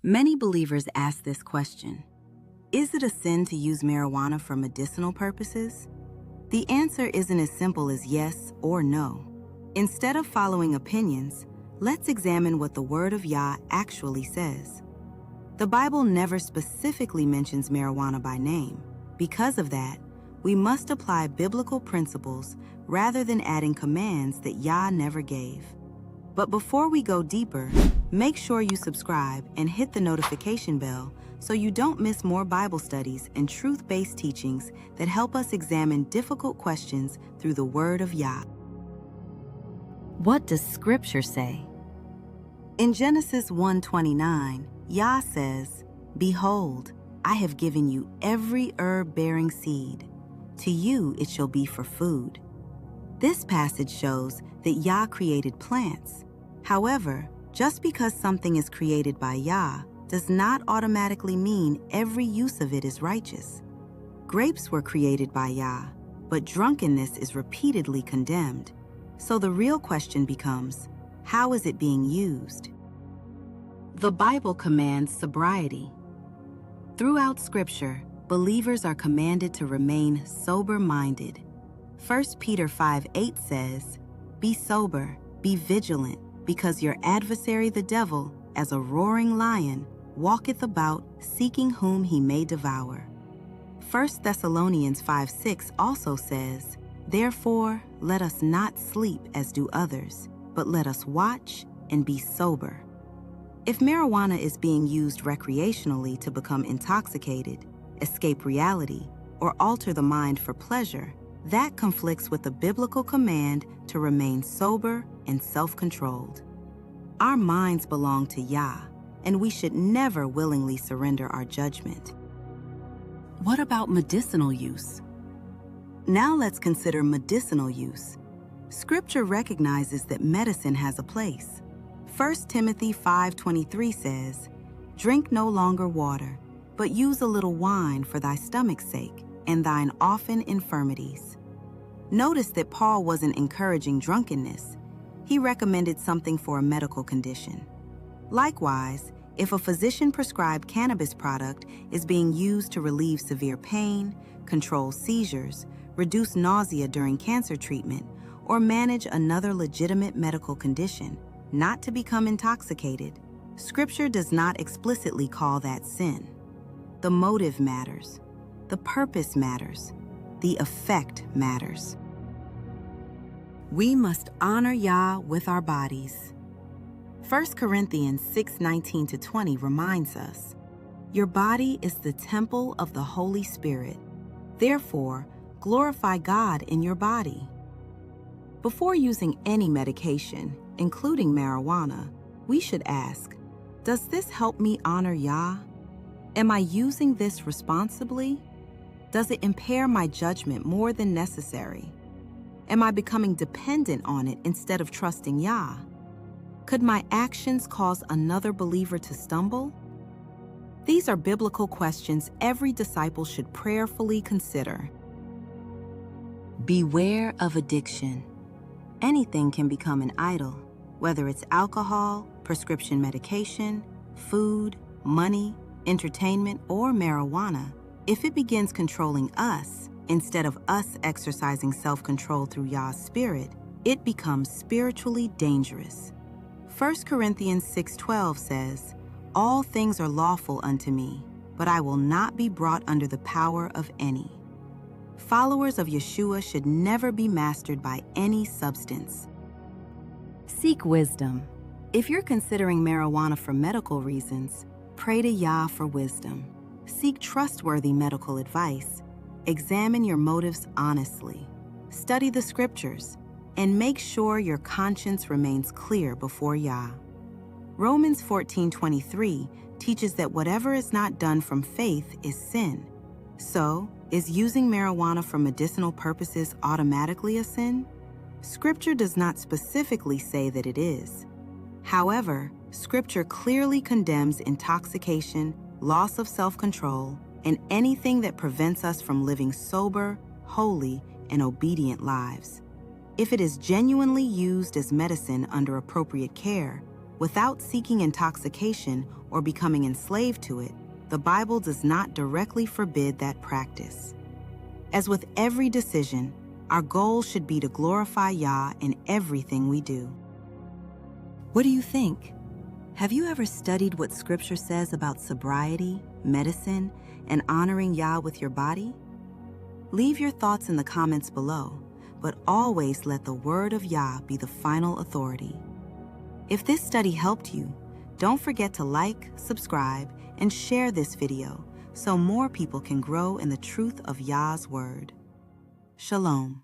Many believers ask this question: is it a sin to use marijuana for medicinal purposes? The answer isn't as simple as yes or no. Instead of following opinions, let's examine what the Word of Yah actually says. The Bible never specifically mentions marijuana by name. Because of that, we must apply biblical principles rather than adding commands that Yah never gave. But before we go deeper, make sure you subscribe and hit the notification bell so you don't miss more Bible studies and truth-based teachings that help us examine difficult questions through the Word of Yah. What does Scripture say? In Genesis 1:29, Yah says, "Behold, I have given you every herb-bearing seed. To you it shall be for food." This passage shows that Yah created plants. However, just because something is created by Yah does not automatically mean every use of it is righteous. Grapes were created by Yah, but drunkenness is repeatedly condemned. So the real question becomes, how is it being used? The Bible commands sobriety. Throughout Scripture, believers are commanded to remain sober-minded. 1 Peter 5:8 says, "Be sober, be vigilant, because your adversary the devil, as a roaring lion, walketh about, seeking whom he may devour." 1 Thessalonians 5:6 also says, "Therefore, let us not sleep as do others, but let us watch and be sober." If marijuana is being used recreationally to become intoxicated, escape reality, or alter the mind for pleasure, that conflicts with the biblical command to remain sober and self-controlled. Our minds belong to Yah, and we should never willingly surrender our judgment. What about medicinal use? Now let's consider medicinal use. Scripture recognizes that medicine has a place. 1 Timothy 5:23 says, "Drink no longer water, but use a little wine for thy stomach's sake and thine often infirmities." Notice that Paul wasn't encouraging drunkenness. He recommended something for a medical condition. Likewise, if a physician-prescribed cannabis product is being used to relieve severe pain, control seizures, reduce nausea during cancer treatment, or manage another legitimate medical condition, not to become intoxicated, Scripture does not explicitly call that sin. The motive matters. The purpose matters. The effect matters. We must honor Yah with our bodies. 1 Corinthians 6:19-20 reminds us, "Your body is the temple of the Holy Spirit. Therefore, glorify God in your body." Before using any medication, including marijuana, we should ask, does this help me honor Yah? Am I using this responsibly? Does it impair my judgment more than necessary? Am I becoming dependent on it instead of trusting Yah? Could my actions cause another believer to stumble? These are biblical questions every disciple should prayerfully consider. Beware of addiction. Anything can become an idol, whether it's alcohol, prescription medication, food, money, entertainment, or marijuana. If it begins controlling us, instead of us exercising self-control through Yah's Spirit, it becomes spiritually dangerous. 1 Corinthians 6:12 says, "All things are lawful unto me, but I will not be brought under the power of any." Followers of Yeshua should never be mastered by any substance. Seek wisdom. If you're considering marijuana for medical reasons, pray to Yah for wisdom. Seek trustworthy medical advice. Examine your motives honestly. Study the Scriptures, and make sure your conscience remains clear before Yah. Romans 14:23 teaches that whatever is not done from faith is sin. So, is using marijuana for medicinal purposes automatically a sin? Scripture does not specifically say that it is. However, Scripture clearly condemns intoxication, loss of self-control, and anything that prevents us from living sober, holy, and obedient lives. If it is genuinely used as medicine under appropriate care, Without seeking intoxication or becoming enslaved to it, the Bible does not directly forbid that practice. As with every decision, our goal should be to glorify Yah in everything we do. What do you think? Have you ever studied what Scripture says about sobriety, medicine, and honoring Yah with your body? Leave your thoughts in the comments below, but always let the word of Yah be the final authority. If this study helped you, don't forget to like, subscribe, and share this video so more people can grow in the truth of Yah's word. Shalom.